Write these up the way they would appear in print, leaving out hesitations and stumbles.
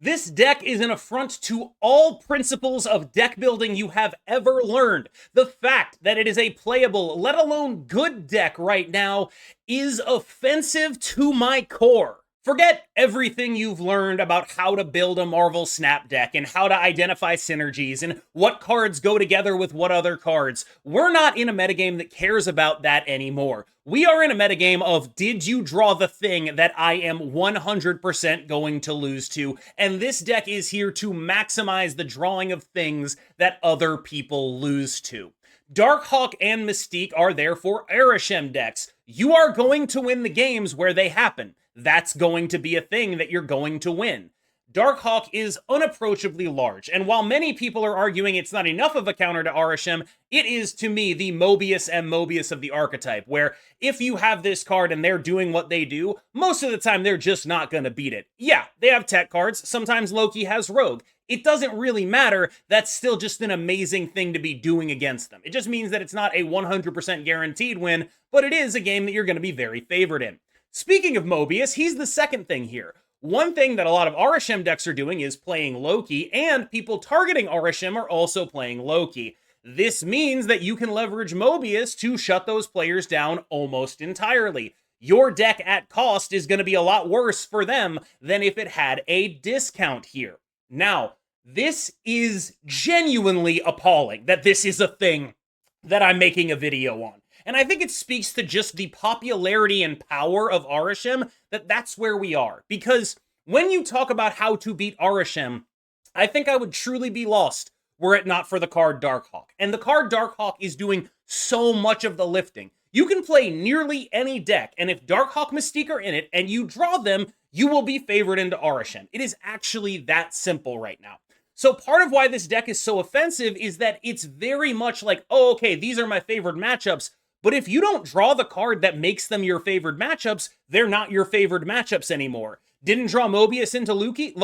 This deck is an affront to all principles of deck building you have ever learned. The fact that it is a playable, let alone good deck right now, is offensive to my core. Forget everything you've learned about how to build a Marvel Snap deck and how to identify synergies and what cards go together with what other cards. We're not in a metagame that cares about that anymore. We are in a metagame of, did you draw the thing that I am 100% going to lose to? And this deck is here to maximize the drawing of things that other people lose to. Darkhawk and Mystique are therefore Arishem decks. You are going to win the games where they happen. That's going to be a thing that you're going to win. Darkhawk is unapproachably large, and while many people are arguing it's not enough of a counter to Arishem, it is, to me, the Mobius and Mobius of the archetype, where if you have this card and they're doing what they do, most of the time they're just not going to beat it. Yeah, they have tech cards, sometimes Loki has Rogue. It doesn't really matter, that's still just an amazing thing to be doing against them. It just means that it's not a 100% guaranteed win, but it is a game that you're going to be very favored in. Speaking of Mobius, he's the second thing here. One thing that a lot of Arishem decks are doing is playing Loki, and people targeting Arishem are also playing Loki. This means that you can leverage Mobius to shut those players down almost entirely. Your deck at cost is going to be a lot worse for them than if it had a discount here. Now, this is genuinely appalling that this is a thing that I'm making a video on. And I think it speaks to just the popularity and power of Arishem that that's where we are. Because when you talk about how to beat Arishem, I think I would truly be lost were it not for the card Darkhawk. And the card Darkhawk is doing so much of the lifting. You can play nearly any deck, and if Darkhawk Mystique are in it and you draw them, you will be favored into Arishem. It is actually that simple right now. So part of why this deck is so offensive is that it's very much like, oh, okay, these are my favorite matchups. But if you don't draw the card that makes them your favored matchups, they're not your favored matchups anymore. Didn't draw Mobius into Loki?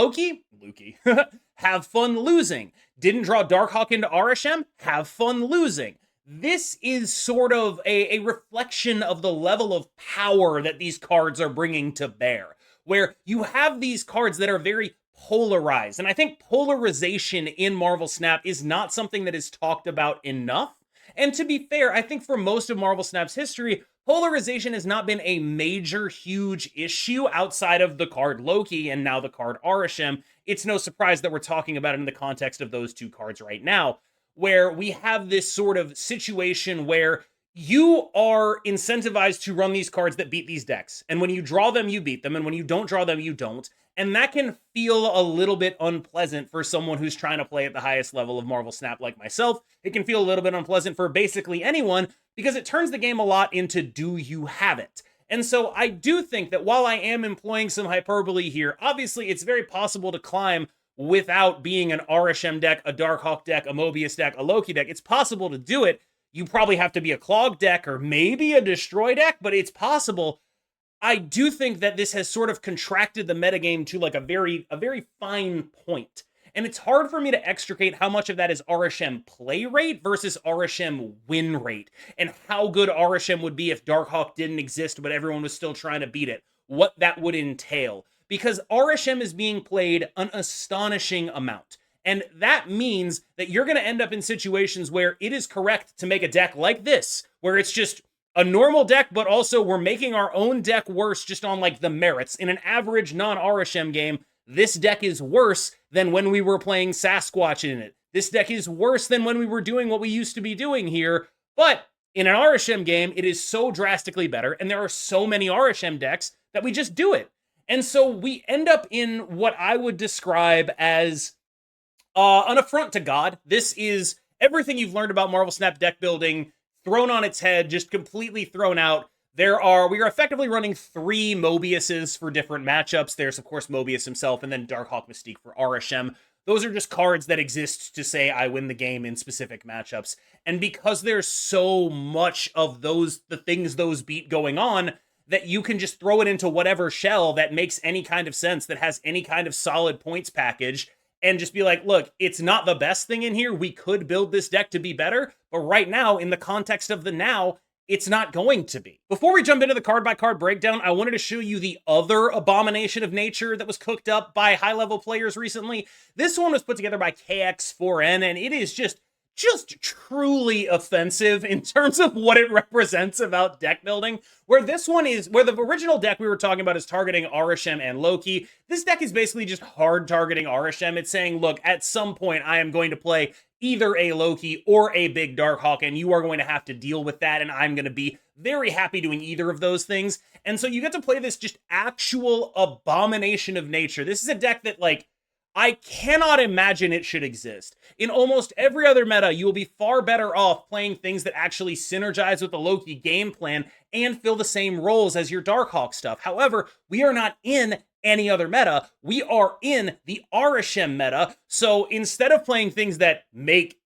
Have fun losing. Didn't draw Darkhawk into Arishem? Have fun losing. This is sort of a reflection of the level of power that these cards are bringing to bear, where you have these cards that are very polarized. And I think polarization in Marvel Snap is not something that is talked about enough. And to be fair, I think for most of Marvel Snap's history, polarization has not been a major, huge issue outside of the card Loki and now the card Arishem. It's no surprise that we're talking about it in the context of those two cards right now, where we have this sort of situation where you are incentivized to run these cards that beat these decks. And when you draw them, you beat them. And when you don't draw them, you don't. And that can feel a little bit unpleasant for someone who's trying to play at the highest level of Marvel Snap like myself. It can feel a little bit unpleasant for basically anyone because it turns the game a lot into do you have it? And so I do think that while I am employing some hyperbole here, obviously it's very possible to climb without being an Arishem deck, a Darkhawk deck, a Mobius deck, a Loki deck. It's possible to do it. You probably have to be a Clog deck or maybe a Destroy deck, but it's possible. I do think that this has sort of contracted the metagame to like a very fine point. And it's hard for me to extricate how much of that is Arishem play rate versus Arishem win rate. And how good Arishem would be if Darkhawk didn't exist, but everyone was still trying to beat it. What that would entail. Because Arishem is being played an astonishing amount. And that means that you're going to end up in situations where it is correct to make a deck like this, where it's just a normal deck, but also we're making our own deck worse just on like the merits. In an average non-Arishem game, this deck is worse than when we were playing Sasquatch in it. This deck is worse than when we were doing what we used to be doing here. But in an Arishem game, it is so drastically better, and there are so many Arishem decks that we just do it. And so we end up in what I would describe as an affront to God. This is everything you've learned about Marvel Snap deck building thrown on its head, just completely thrown out. We are effectively running 3 Mobiuses for different matchups. There's, of course, Mobius himself, and then Darkhawk Mystique for Arishem. Those are just cards that exist to say I win the game in specific matchups. And because there's so much of the things those beat going on, that you can just throw it into whatever shell that makes any kind of sense, that has any kind of solid points package, and just be like, look, it's not the best thing in here. We could build this deck to be better, but right now, in the context of the now, it's not going to be. Before we jump into the card-by-card breakdown, I wanted to show you the other abomination of nature that was cooked up by high-level players recently. This one was put together by KX4N, and it is just truly offensive in terms of what it represents about deck building. Where the original deck we were talking about is targeting Arishem and Loki. This deck is basically just hard targeting Arishem. It's saying, look, at some point I am going to play either a Loki or a big Darkhawk, and you are going to have to deal with that, and I'm going to be very happy doing either of those things. And so you get to play this just actual abomination of nature. This is a deck that, like, I cannot imagine it should exist. In almost every other meta, you will be far better off playing things that actually synergize with the Loki game plan and fill the same roles as your Darkhawk stuff. However, we are not in any other meta. We are in the Arishem meta. So instead of playing things that make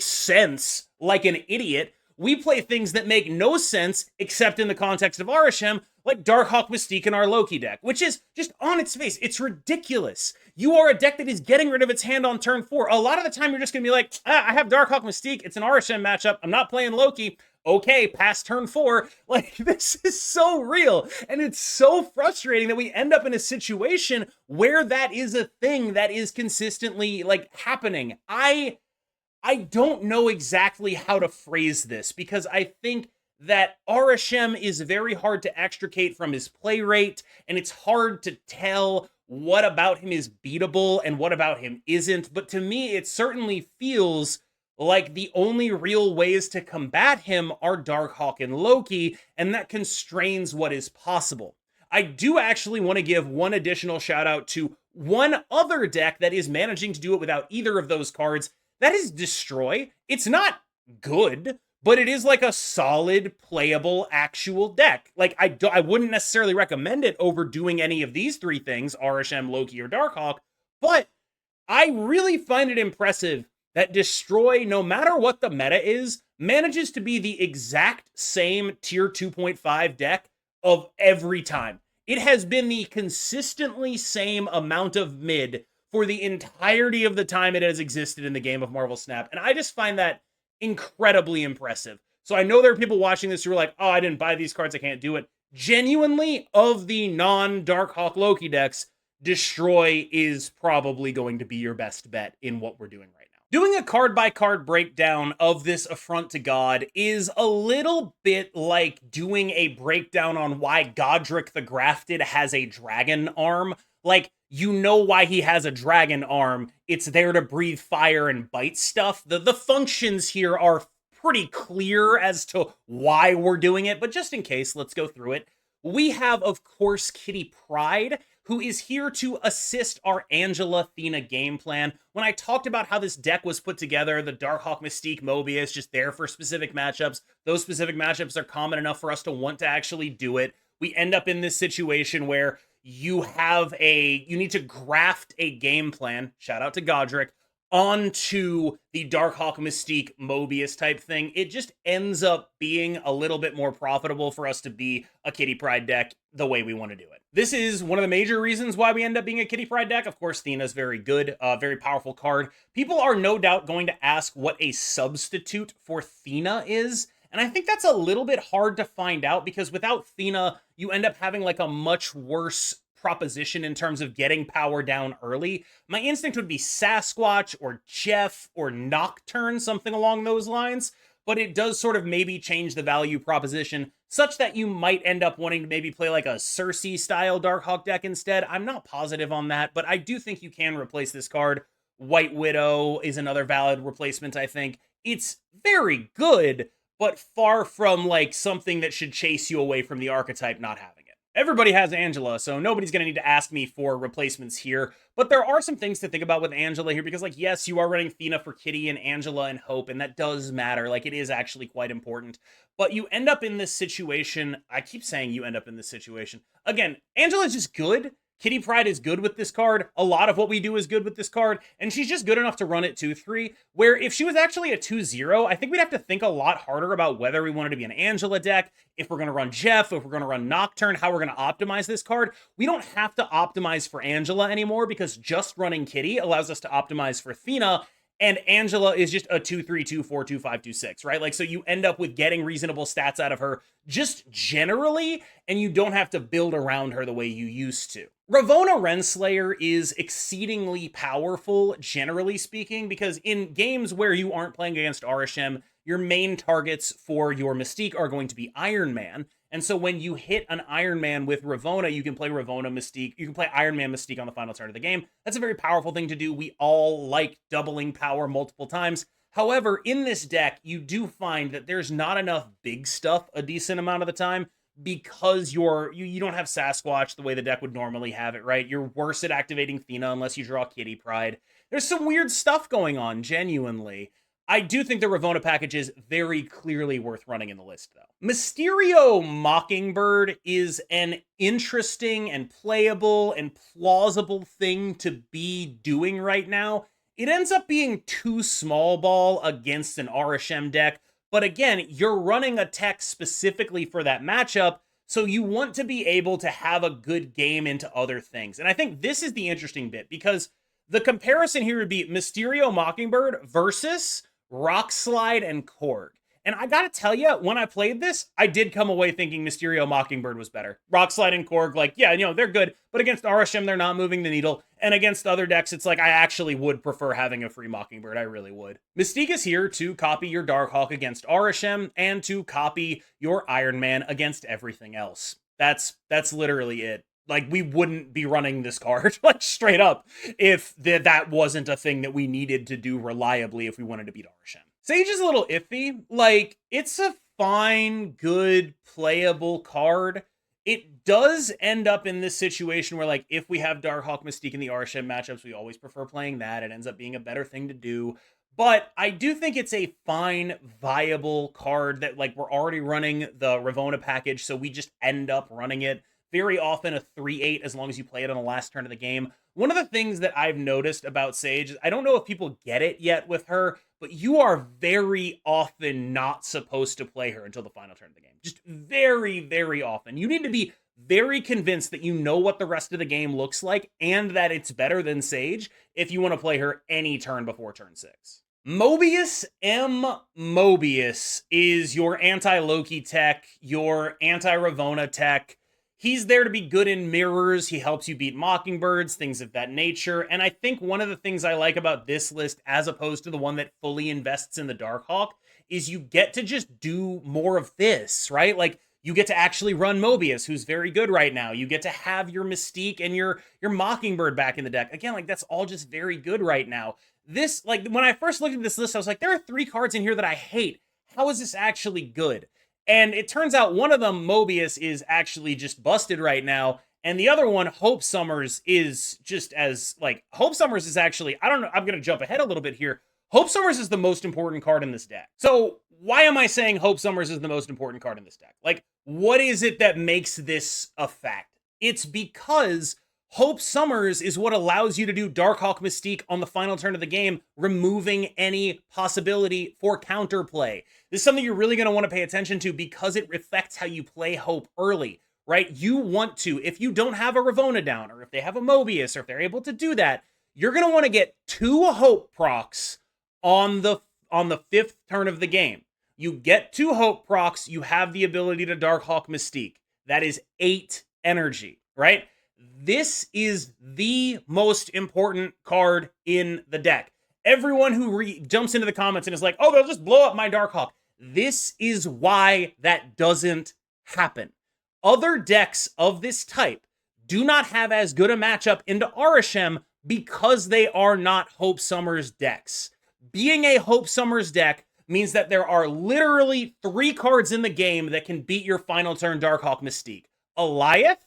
sense like an idiot, we play things that make no sense except in the context of Arishem, like Darkhawk Mystique in our Loki deck, which is just on its face. It's ridiculous. You are a deck that is getting rid of its hand on turn 4. A lot of the time, you're just going to be like, I have Darkhawk Mystique. It's an Arishem matchup. I'm not playing Loki. Okay, past turn 4. Like, this is so real. And it's so frustrating that we end up in a situation where that is a thing that is consistently, like, happening. I don't know exactly how to phrase this, because I think that Arishem is very hard to extricate from his play rate, and it's hard to tell what about him is beatable and what about him isn't. But to me, it certainly feels like the only real ways to combat him are Darkhawk and Loki, and that constrains what is possible. I do actually want to give one additional shout out to one other deck that is managing to do it without either of those cards. That is Destroy. It's not good, but it is like a solid, playable, actual deck. Like, I wouldn't necessarily recommend it over doing any of these three things, Arishem, Loki, or Darkhawk, but I really find it impressive that Destroy, no matter what the meta is, manages to be the exact same tier 2.5 deck of every time. It has been the consistently same amount of mid for the entirety of the time it has existed in the game of Marvel Snap. And I just find that incredibly impressive. So I know there are people watching this who are like, oh, I didn't buy these cards, I can't do it. Genuinely, of the non-Darkhawk Loki decks, Destroy is probably going to be your best bet in what we're doing right now. Doing a card-by-card breakdown of this affront to God is a little bit like doing a breakdown on why Godric the Grafted has a dragon arm. Like, you know why he has a dragon arm. It's there to breathe fire and bite stuff. The functions here are pretty clear as to why we're doing it, but just in case, let's go through it. We have, of course, Kitty Pryde, who is here to assist our Angela Thena game plan. When I talked about how this deck was put together, the Darkhawk Mystique Mobius just there for specific matchups. Those specific matchups are common enough for us to want to actually do it. We end up in this situation where you need to graft a game plan, shout out to Godric, onto the Darkhawk Mystique Mobius type thing. It just ends up being a little bit more profitable for us to be a Kitty Pryde deck the way we want to do it. This is one of the major reasons why we end up being a Kitty Pryde deck. Of course, Thena's very good, very powerful card. People are no doubt going to ask what a substitute for Thena is. And I think that's a little bit hard to find out, because without Thena, you end up having like a much worse proposition in terms of getting power down early. My instinct would be Sasquatch or Jeff or Nocturne, something along those lines. But it does sort of maybe change the value proposition such that you might end up wanting to maybe play like a Cersei style Darkhawk deck instead. I'm not positive on that, but I do think you can replace this card. White Widow is another valid replacement, I think. It's very good, but far from like something that should chase you away from the archetype not having it. Everybody has Angela, so nobody's going to need to ask me for replacements here. But there are some things to think about with Angela here, because, like, yes, you are running Thena for Kitty and Angela and Hope, and that does matter. Like, it is actually quite important. But you end up in this situation. I keep saying you end up in this situation. Again, Angela's just good. Kitty Pryde is good with this card. A lot of what we do is good with this card, and she's just good enough to run it 2-3, where if she was actually a 2-0, I think we'd have to think a lot harder about whether we wanted to be an Angela deck, if we're going to run Jeff, if we're going to run Nocturne, how we're going to optimize this card. We don't have to optimize for Angela anymore, because just running Kitty allows us to optimize for Thena, and Angela is just a 2/3, 2/4, 2/5, 2/6, right? Like, so you end up with getting reasonable stats out of her just generally, and you don't have to build around her the way you used to. Ravonna Renslayer is exceedingly powerful, generally speaking, because in games where you aren't playing against Arishem, your main targets for your Mystique are going to be Iron Man. And so when you hit an Iron Man with Ravonna, you can play Ravonna Mystique. You can play Iron Man Mystique on the final turn of the game. That's a very powerful thing to do. We all like doubling power multiple times. However, in this deck, you do find that there's not enough big stuff a decent amount of the time because you don't have Sasquatch the way the deck would normally have it, right? You're worse at activating Thena unless you draw Kitty Pryde. There's some weird stuff going on, genuinely. I do think the Ravonna package is very clearly worth running in the list, though. Mysterio Mockingbird is an interesting and playable and plausible thing to be doing right now. It ends up being too small ball against an Arishem deck, but again, you're running a tech specifically for that matchup, so you want to be able to have a good game into other things. And I think this is the interesting bit, because the comparison here would be Mysterio Mockingbird versus Rockslide and Korg. And I gotta tell you, when I played this, I did come away thinking Mysterio Mockingbird was better. Rockslide and Korg, like, yeah, they're good, but against Arishem, they're not moving the needle. And against other decks, it's like, I actually would prefer having a free Mockingbird. I really would. Mystique is here to copy your Darkhawk against Arishem and to copy your Iron Man against everything else. That's literally it. Like, we wouldn't be running this card, like, straight up, if that wasn't a thing that we needed to do reliably if we wanted to beat Arishem. Sage is a little iffy. Like, it's a fine, good, playable card. It does end up in this situation where, like, if we have Darkhawk Mystique in the Arishem matchups, we always prefer playing that. It ends up being a better thing to do. But I do think it's a fine, viable card that, like, we're already running the Ravonna package, so we just end up running it. Very often a 3/8 as long as you play it on the last turn of the game. One of the things that I've noticed about Sage is I don't know if people get it yet with her, but you are very often not supposed to play her until the final turn of the game. Just very, very often. You need to be very convinced that you know what the rest of the game looks like and that it's better than Sage if you want to play her any turn before turn 6. Mobius M. Mobius is your anti-Loki tech, your anti-Ravonna tech. He's there to be good in mirrors. He helps you beat Mockingbirds, things of that nature. And I think one of the things I like about this list, as opposed to the one that fully invests in the Darkhawk, is you get to just do more of this, right? Like, you get to actually run Mobius, who's very good right now. You get to have your Mystique and your Mockingbird back in the deck. Again, like, that's all just very good right now. This, like, when I first looked at this list, I was like, there are 3 cards in here that I hate. How is this actually good? And it turns out one of them, Mobius, is actually just busted right now. And the other one, Hope Summers, is just as, like, Hope Summers is actually, I don't know, I'm going to jump ahead a little bit here. Hope Summers is the most important card in this deck. So why am I saying Hope Summers is the most important card in this deck? Like, what is it that makes this a fact? It's because Hope Summers is what allows you to do Darkhawk Mystique on the final turn of the game, removing any possibility for counterplay. This is something you're really going to want to pay attention to because it affects how you play Hope early, right? You want to, if you don't have a Ravonna down, or if they have a Mobius, or if they're able to do that, you're going to want to get 2 Hope procs on the 5th turn of the game. You get 2 Hope procs, you have the ability to Darkhawk Mystique. That is 8 energy, right? This is the most important card in the deck. Everyone who jumps into the comments and is like, oh, they'll just blow up my Darkhawk. This is why that doesn't happen. Other decks of this type do not have as good a matchup into Arishem because they are not Hope Summers decks. Being a Hope Summers deck means that there are literally 3 cards in the game that can beat your final turn Darkhawk Mystique. Eliath,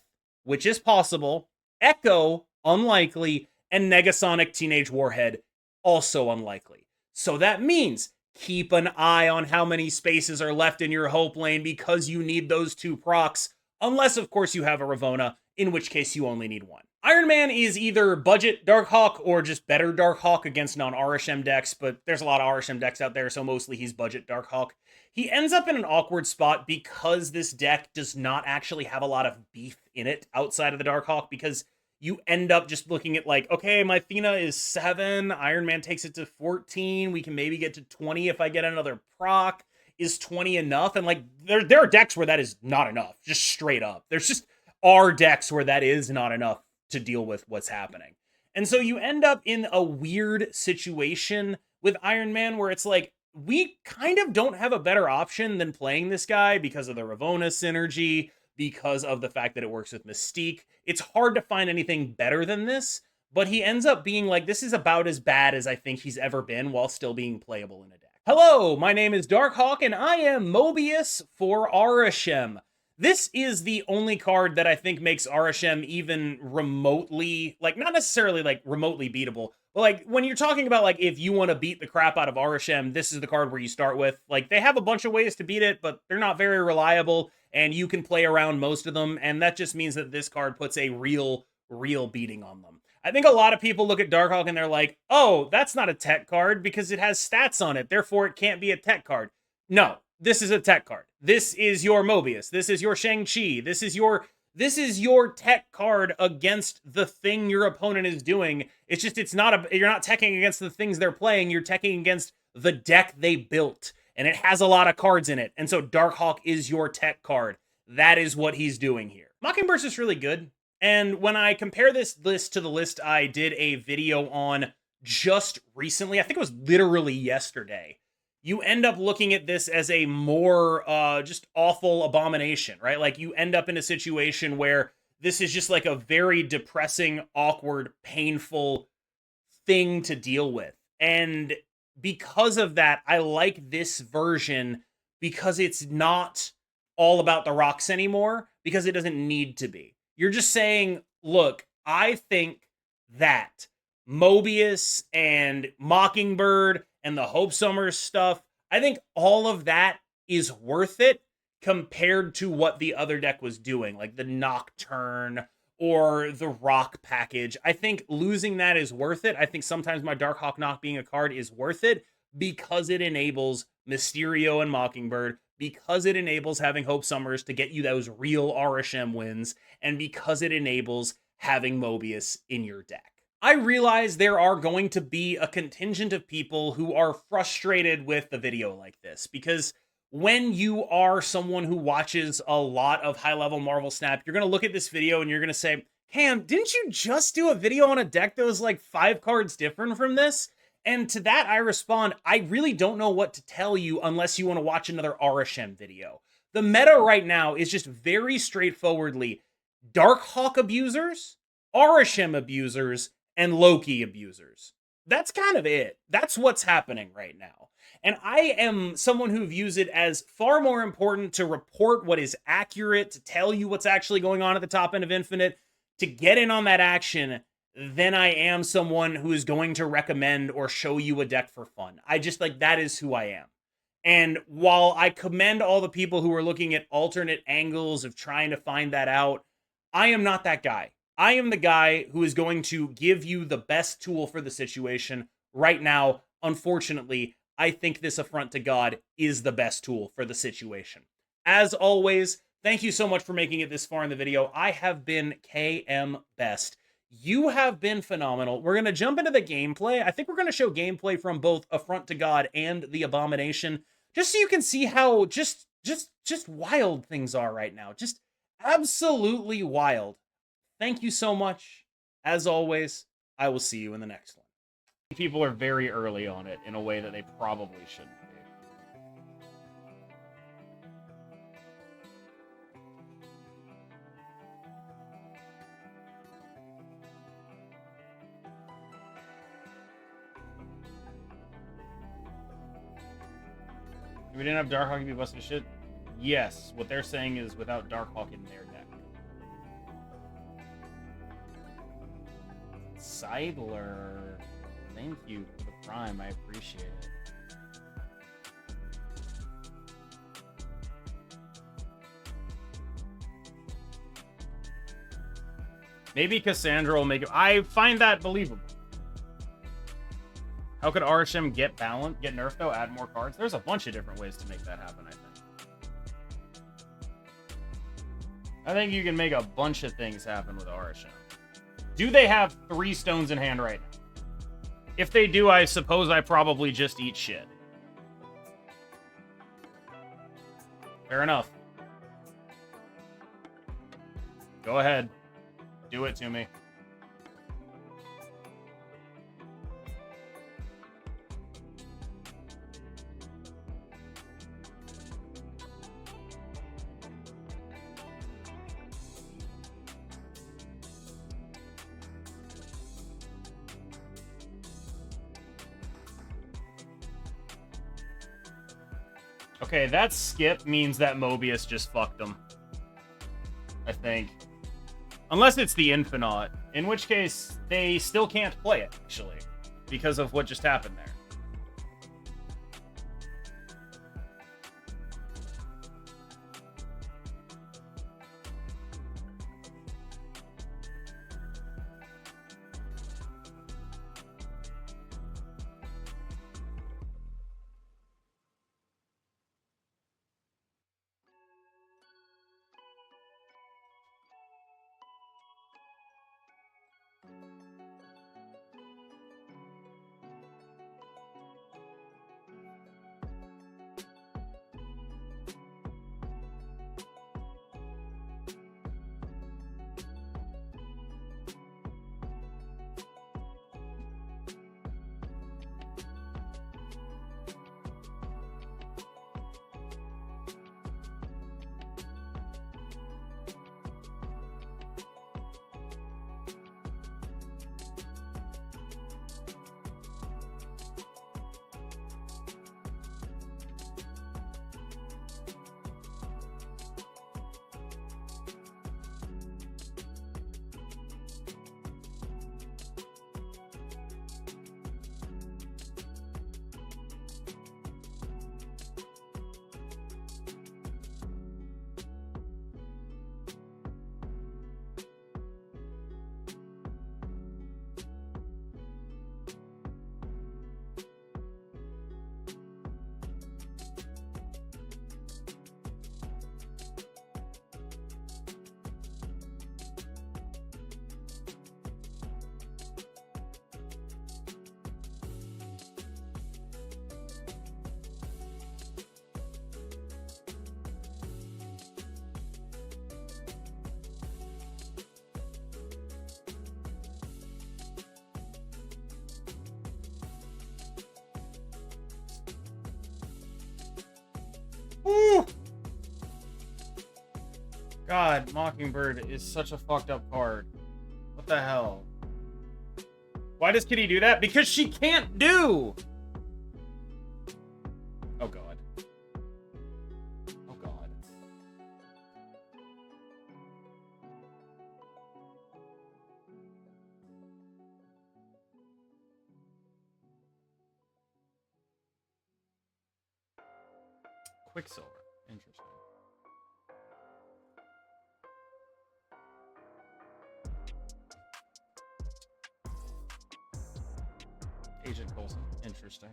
which is possible, Echo, unlikely, and Negasonic Teenage Warhead, also unlikely. So that means keep an eye on how many spaces are left in your Hope lane because you need those 2 procs, unless, of course, you have a Ravonna, in which case you only need 1. Iron Man is either budget Darkhawk or just better Darkhawk against non-Arishem decks, but there's a lot of Arishem decks out there, so mostly he's budget Darkhawk. He ends up in an awkward spot because this deck does not actually have a lot of beef in it outside of the Darkhawk, because you end up just looking at like, okay, my Athena is 7, Iron Man takes it to 14, we can maybe get to 20 if I get another proc. Is 20 enough? And like, there are decks where that is not enough, just straight up. There's just are decks where that is not enough to deal with what's happening. And so you end up in a weird situation with Iron Man where it's like, we kind of don't have a better option than playing this guy because of the Ravonna synergy, because of the fact that it works with Mystique. It's hard to find anything better than this, but he ends up being like, this is about as bad as I think he's ever been while still being playable in a deck. Hello, my name is Darkhawk, and I am Mobius for Arishem. This is the only card that I think makes Arishem even remotely, like, not necessarily, like, remotely beatable, but, like, when you're talking about, like, if you want to beat the crap out of Arishem, this is the card where you start with. Like, they have a bunch of ways to beat it, but they're not very reliable, and you can play around most of them, and that just means that this card puts a real beating on them. I think a lot of people look at Darkhawk and they're like, oh, that's not a tech card because it has stats on it, therefore it can't be a tech card. No, this is a tech card. This is your Mobius. This is your Shang-Chi. This is your tech card against the thing your opponent is doing. It's just, you're not teching against the things they're playing, you're teching against the deck they built. And it has a lot of cards in it. And so Darkhawk is your tech card. That is what he's doing here. Mockingburst is really good. And when I compare this list to the list I did a video on just recently, I think it was literally yesterday, you end up looking at this as a more just awful abomination, right? Like, you end up in a situation where this is just like a very depressing, awkward, painful thing to deal with. And because of that, I like this version because it's not all about the rocks anymore, because it doesn't need to be. You're just saying, look, I think that Mobius and Mockingbird and the Hope Summers stuff, I think all of that is worth it compared to what the other deck was doing, like the Nocturne or the Rock package. I think losing that is worth it. I think sometimes my Darkhawk not being a card is worth it because it enables Mysterio and Mockingbird, because it enables having Hope Summers to get you those real Arishem wins, and because it enables having Mobius in your deck. I realize there are going to be a contingent of people who are frustrated with the video like this, because when you are someone who watches a lot of high-level Marvel Snap, you're going to look at this video and you're going to say, Cam, didn't you just do a video on a deck that was like 5 cards different from this? And to that, I respond, I really don't know what to tell you unless you want to watch another Arishem video. The meta right now is just very straightforwardly Darkhawk abusers, Arishem abusers, and Loki abusers. That's kind of it. That's what's happening right now. And I am someone who views it as far more important to report what is accurate, to tell you what's actually going on at the top end of Infinite, to get in on that action, than I am someone who is going to recommend or show you a deck for fun. I just, like, that is who I am. And while I commend all the people who are looking at alternate angles of trying to find that out, I am not that guy. I am the guy who is going to give you the best tool for the situation right now. Unfortunately, I think this affront to God is the best tool for the situation. As always, thank you so much for making it this far in the video. I have been KM Best. You have been phenomenal. We're going to jump into the gameplay. I think we're going to show gameplay from both Affront to God and the Abomination, just so you can see how just wild things are right now. Just absolutely wild. Thank you so much. As always, I will see you in the next one. People are very early on it in a way that they probably shouldn't be. If we didn't have Darkhawk, you'd be busting shit? Yes. What they're saying is without Darkhawk in their deck. Seidler. Thank you for the prime. I appreciate it. Maybe Cassandra will make it. I find that believable. How could Arishem get nerfed though? Add more cards? There's a bunch of different ways to make that happen, I think. I think you can make a bunch of things happen with Arishem. Do they have 3 stones in hand right now? If they do, I suppose I probably just eat shit. Fair enough. Go ahead. Do it to me. Okay, that skip means that Mobius just fucked him. I think. Unless it's the Infinite, in which case they still can't play it, actually, because of what just happened there. Woo! God, Mockingbird is such a fucked up card. What the hell? Why does Kitty do that? Because she can't do! Oh god. Oh god. Quicksilver. Interesting. Agent Coulson. Interesting.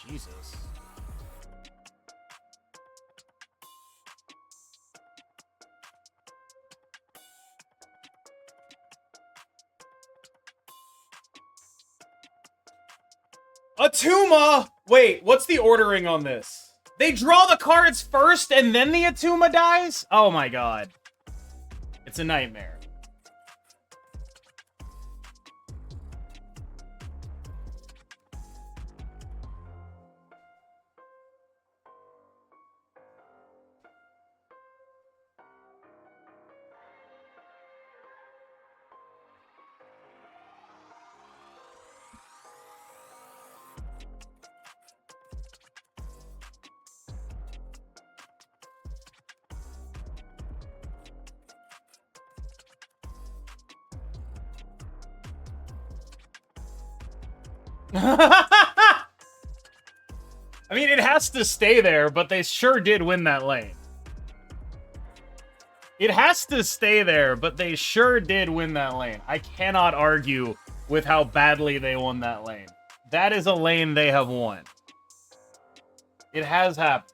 Jesus. Atuma! Wait, what's the ordering on this? They draw the cards first and then the Atuma dies? Oh my god. It's a nightmare. I mean, it has to stay there, but they sure did win that lane. It has to stay there, but they sure did win that lane. I cannot argue with how badly they won that lane. That is a lane they have won. It has happened.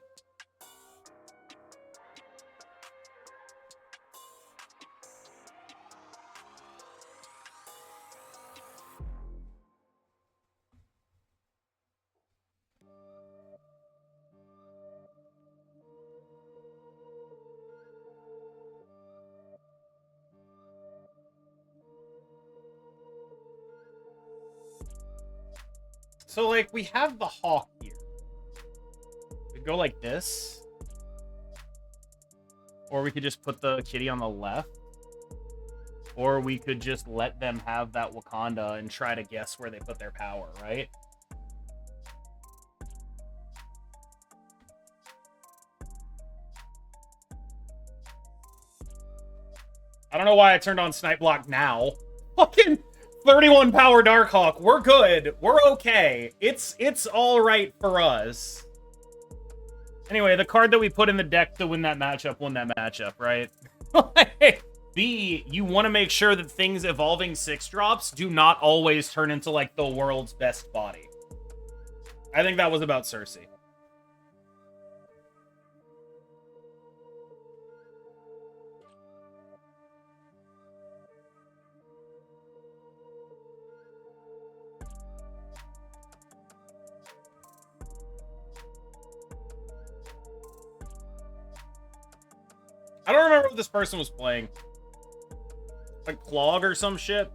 So, like, we have the hawk here. We could go like this. Or we could just put the kitty on the left. Or we could just let them have that Wakanda and try to guess where they put their power, right? I don't know why I turned on Snipe Block now. Fucking 31 power Darkhawk. We're good. We're okay. It's all right for us. Anyway, the card that we put in the deck to win that matchup won that matchup, right? B, you want to make sure that things evolving 6-drops do not always turn into, like, the world's best body. I think that was about Cersei. I don't remember what this person was playing. Like Clog or some shit.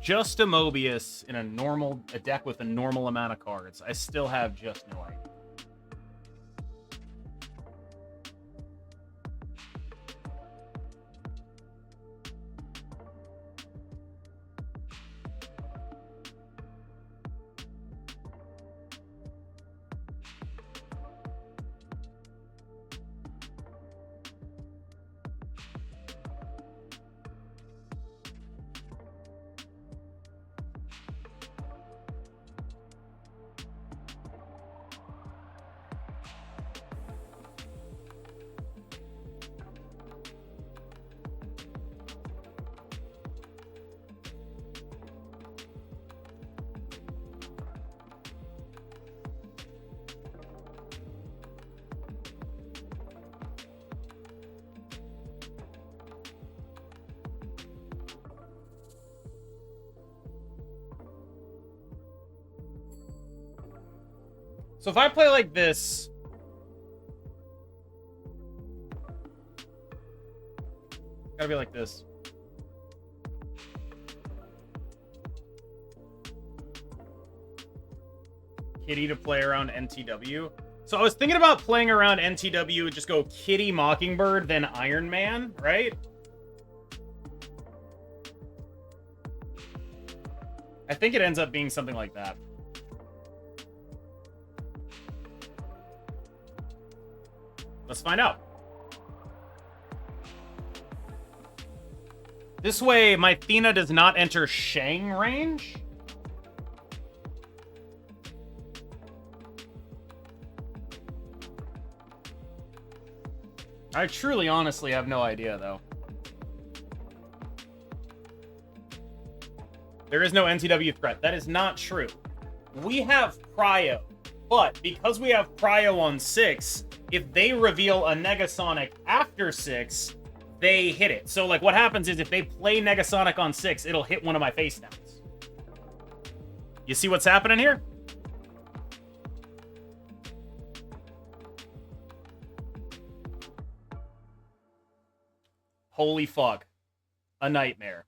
Just a Mobius in a deck with a normal amount of cards. I still have just no idea. So if I play like this, gotta be like this. Kitty to play around NTW. So I was thinking about playing around NTW, just go Kitty, Mockingbird, then Iron Man, right? I think it ends up being something like that. Let's find out. This way, my Thena does not enter Shang range. I truly, honestly have no idea, though. There is no NTW threat. That is not true. We have Cryo, but because we have Cryo on 6, if they reveal a Negasonic after 6, they hit it. So, like, what happens is if they play Negasonic on 6, it'll hit one of my face downs. You see what's happening here? Holy fuck. A nightmare.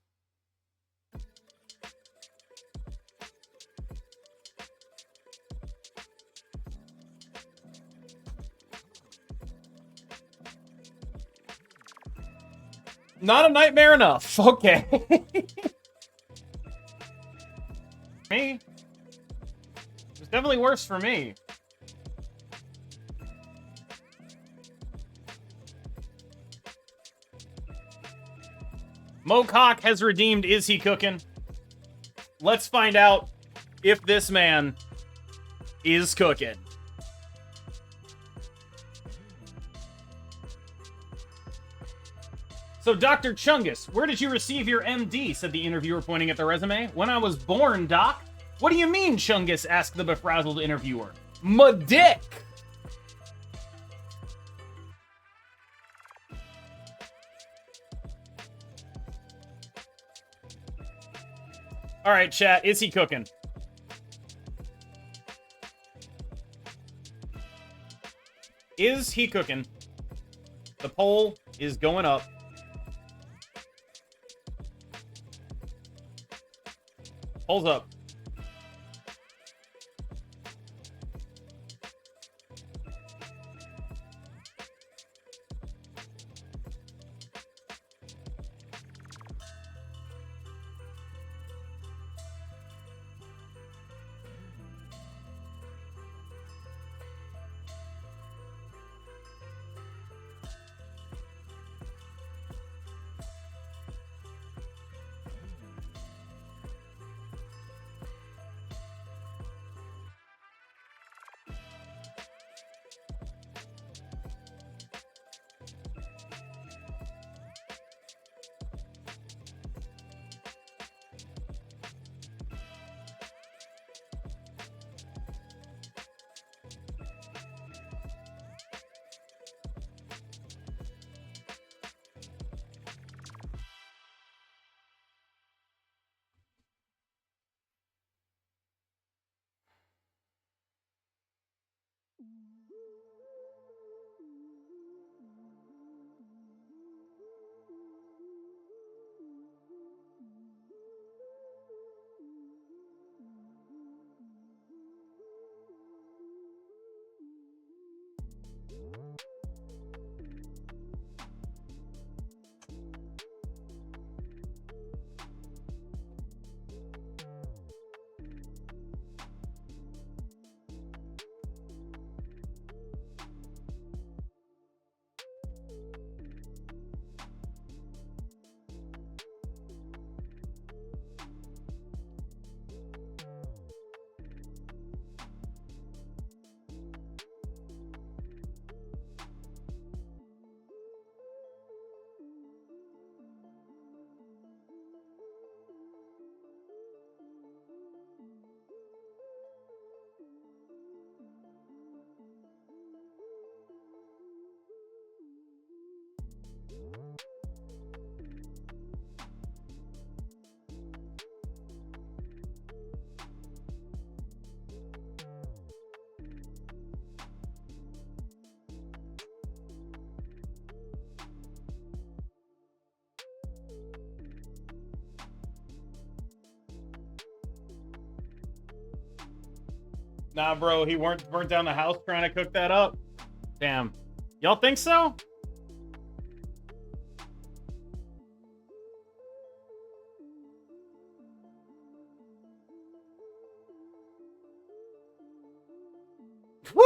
Not a nightmare enough. Okay. Me? It's definitely worse for me. Mocock has redeemed Is He Cooking? Let's find out if this man is cooking. So, Dr. Chungus, where did you receive your MD? Said the interviewer, pointing at the resume. When I was born, Doc. What do you mean, Chungus? Asked the befrazzled interviewer. My dick. All right, chat. Is he cooking? Is he cooking? The poll is going up. Polls up. Nah, bro, he burnt down the house trying to cook that up. Damn. Y'all think so? Woo!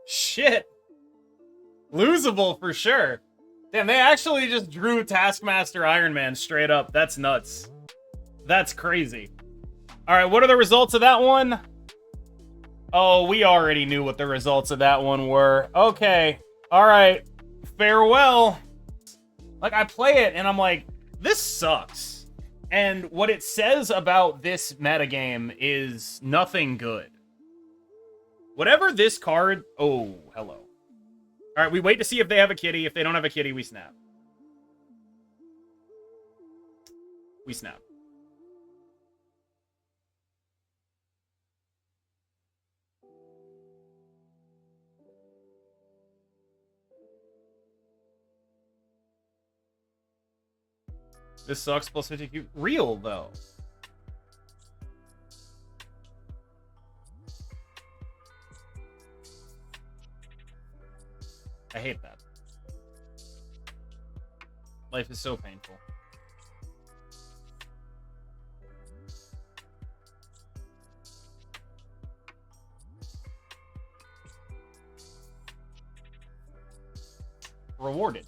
Shit. Losable for sure. Damn, they actually just drew Taskmaster Iron Man straight up. That's nuts. That's crazy. All right, what are the results of that one? Oh, we already knew what the results of that one were. Okay. All right. Farewell. Like, I play it, and I'm like, this sucks. And what it says about this metagame is nothing good. Whatever this card... Oh, hello. All right, we wait to see if they have a kitty. If they don't have a kitty, we snap. We snap. This sucks plus 50Q. Real, though. I hate that. Life is so painful. Rewarded.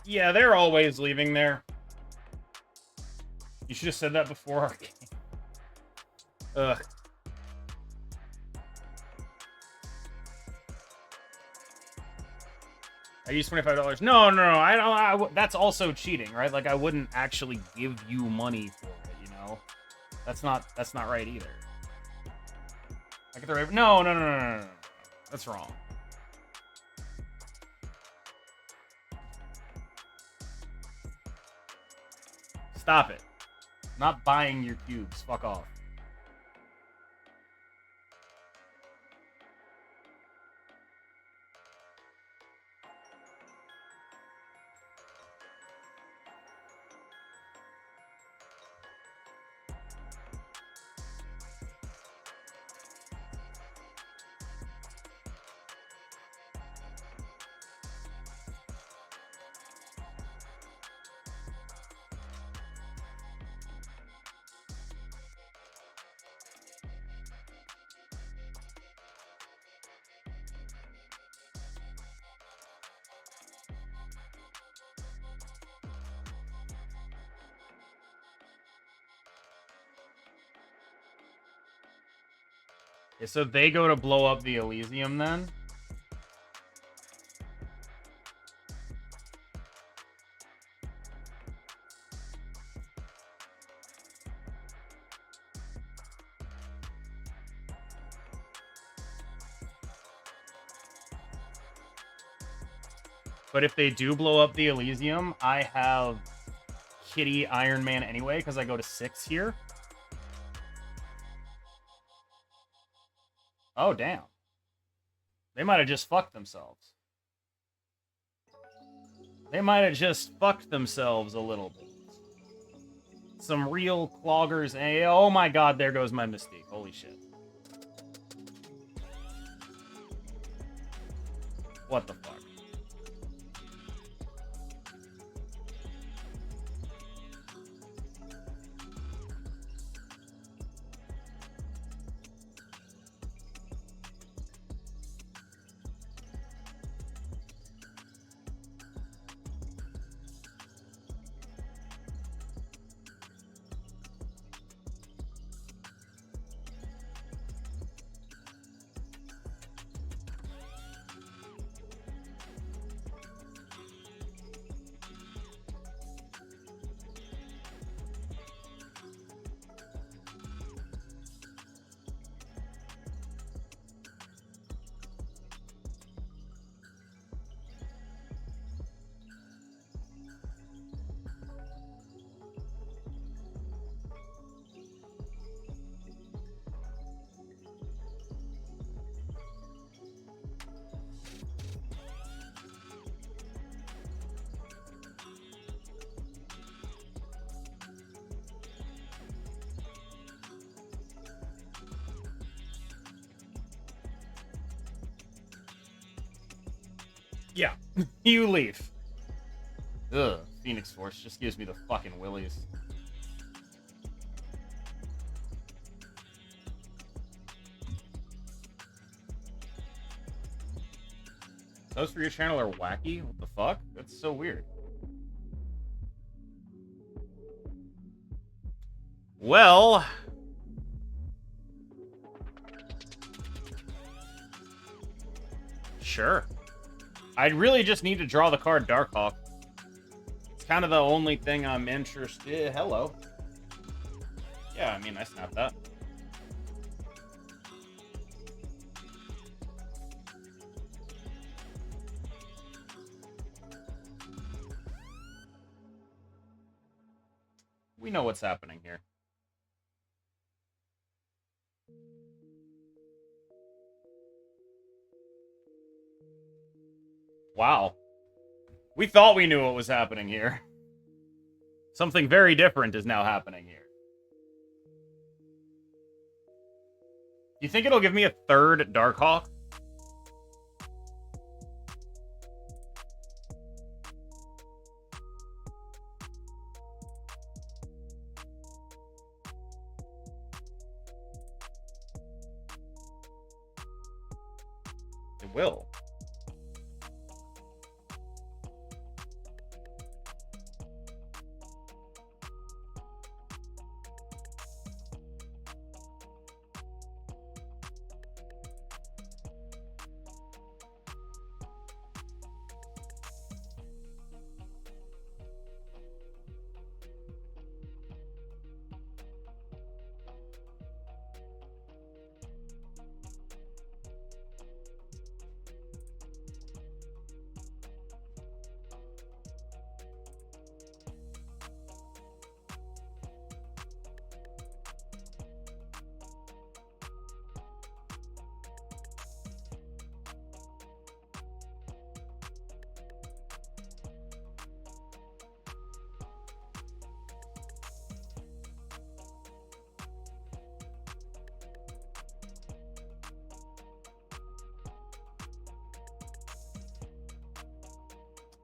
Yeah, they're always leaving there. You should have said that before our game. Ugh. I used $25. No, I don't. That's also cheating, right? Like, I wouldn't actually give you money for it, you know? That's not right either. I get the right. No. That's wrong. Stop it. I'm not buying your cubes. Fuck off. Yeah, so they go to blow up the Elysium then? But if they do blow up the Elysium, I have Kitty Iron Man anyway, because I go to 6 here. Oh, damn. They might have just fucked themselves. They might have just fucked themselves a little bit. Some real cloggers. Oh my god, there goes my Mystique. Holy shit. What the fuck? Yeah, you leave. Ugh, Phoenix Force just gives me the fucking willies. Those for your channel are wacky? What the fuck? That's so weird. Well... Sure. I really just need to draw the card Darkhawk. It's kind of the only thing I'm interested... Hello. Yeah, I mean, I snapped that. We know what's happening here. Wow. We thought we knew what was happening here. Something very different is now happening here. You think it'll give me a third Darkhawk? It will.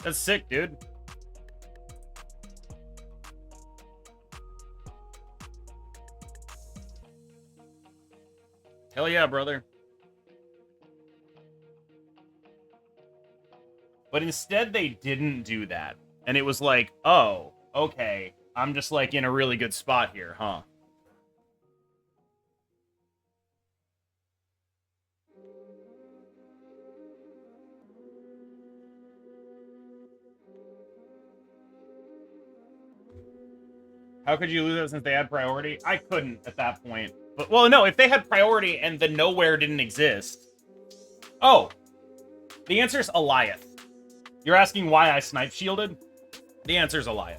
That's sick, dude. Hell yeah, brother. But instead, they didn't do that. And it was like, oh, okay. I'm just, like, in a really good spot here, huh? How could you lose it since they had priority? I couldn't at that point. But, well, no, if they had priority and the nowhere didn't exist. Oh. The answer's Eliath. You're asking why I snipe shielded? The answer's Eliath.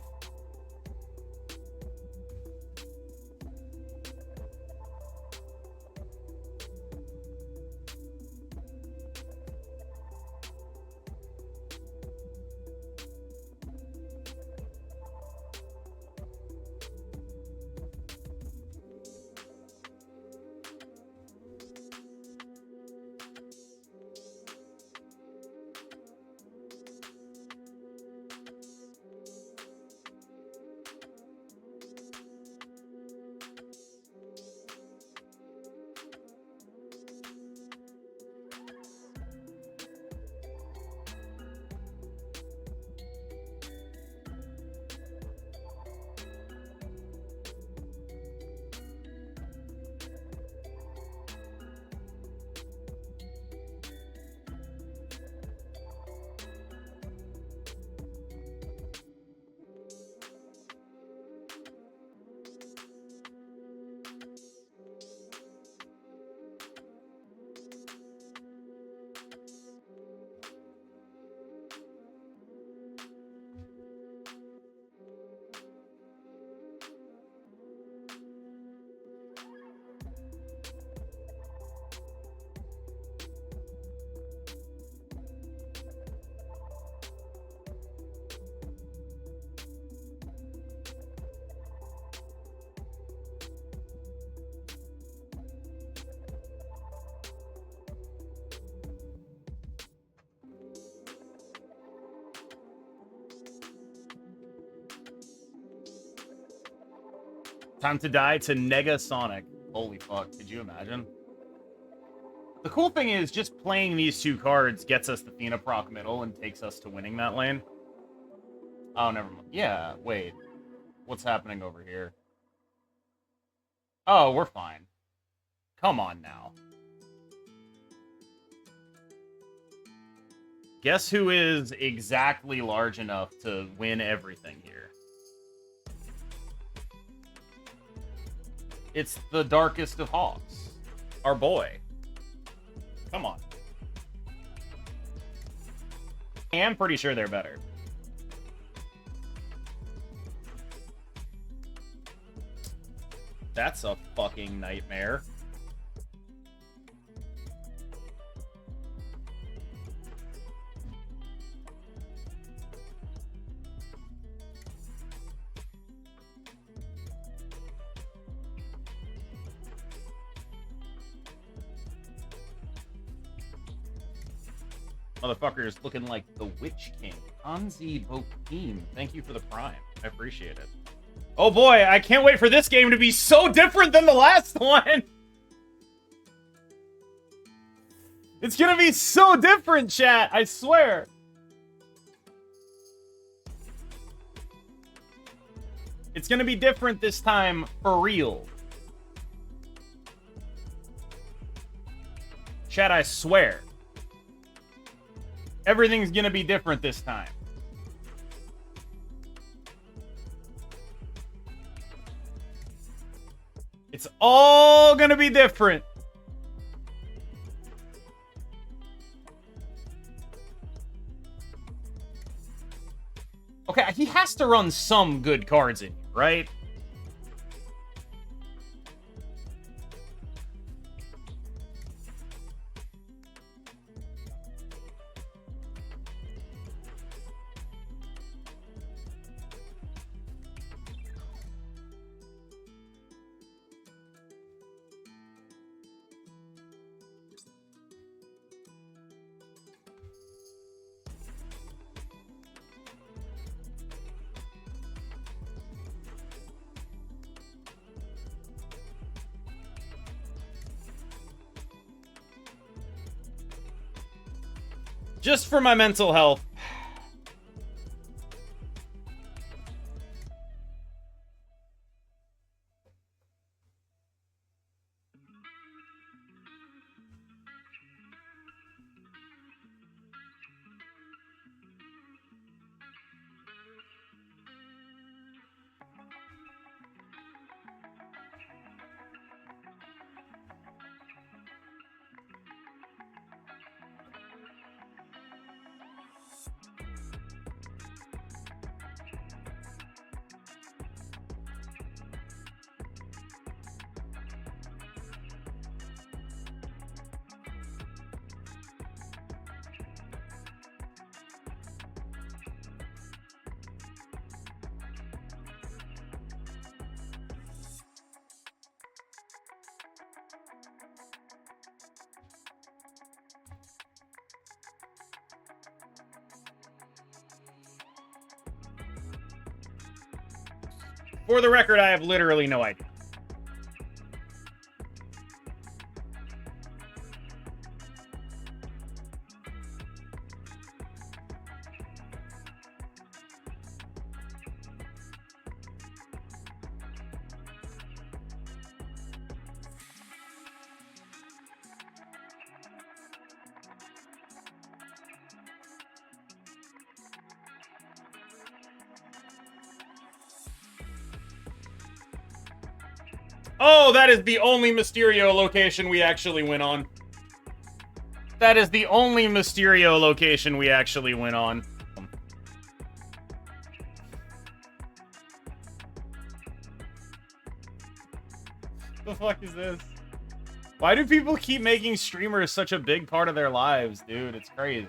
Time to die to Negasonic. Holy fuck, could you imagine? The cool thing is, just playing these two cards gets us the Fina proc middle and takes us to winning that lane. Oh, never mind. Yeah, wait. What's happening over here? Oh, we're fine. Come on now. Guess who is exactly large enough to win everything here? It's the Darkest of Hawks. Our boy. Come on. I am pretty sure they're better. That's a fucking nightmare. Motherfucker is looking like the Witch King. Hanzi Bokeem, thank you for the prime. I appreciate it. Oh boy, I can't wait for this game to be so different than the last one! It's gonna be so different, chat, I swear! It's gonna be different this time, for real. Chat, I swear. Everything's gonna be different this time. It's all gonna be different. Okay, he has to run some good cards in here, right? Just for my mental health. For the record, I have literally no idea. Oh, that is the only Mysterio location we actually went on. That is the only Mysterio location we actually went on. The fuck is this? Why do people keep making streamers such a big part of their lives, dude? It's crazy.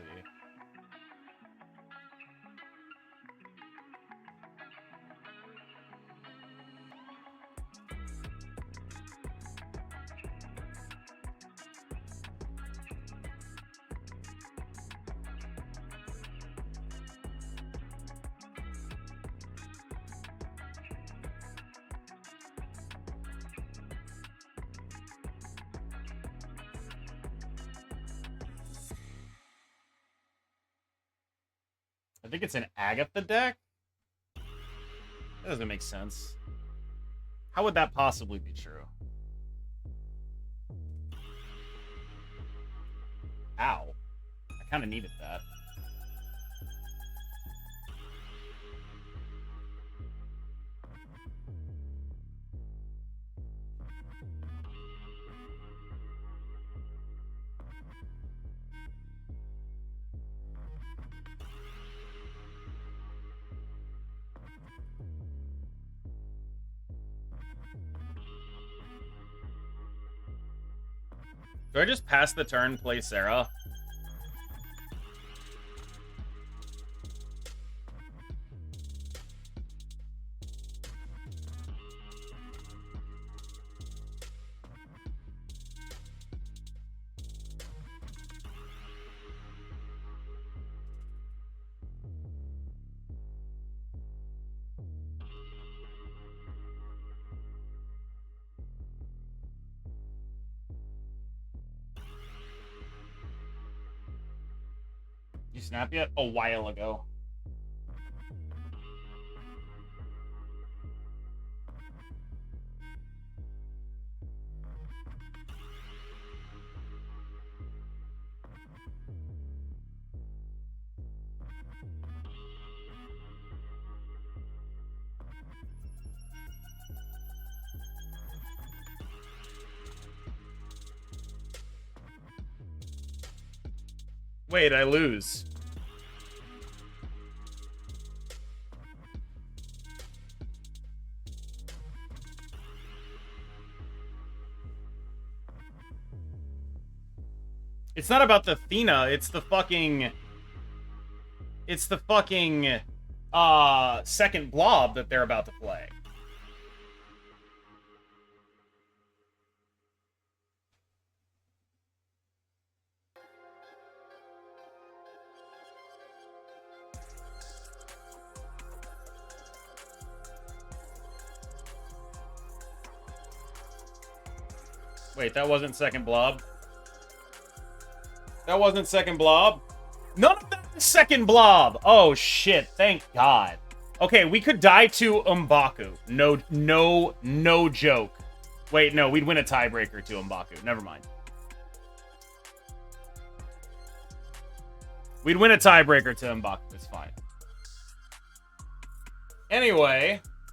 I think it's an Agatha deck? That doesn't make sense. How would that possibly be true? Ow. I kind of needed that. Do I just pass the turn, play Sarah? You snap yet? A while ago. Wait, I lose. It's not about the Athena, it's the fucking... It's the fucking... second blob that they're about to play. Wait, that wasn't second blob? That wasn't second blob? None of that is second blob! Oh, shit. Thank God. Okay, we could die to M'Baku. No joke. Wait, no, we'd win a tiebreaker to M'Baku. Never mind. We'd win a tiebreaker to M'Baku. It's fine. Anyway...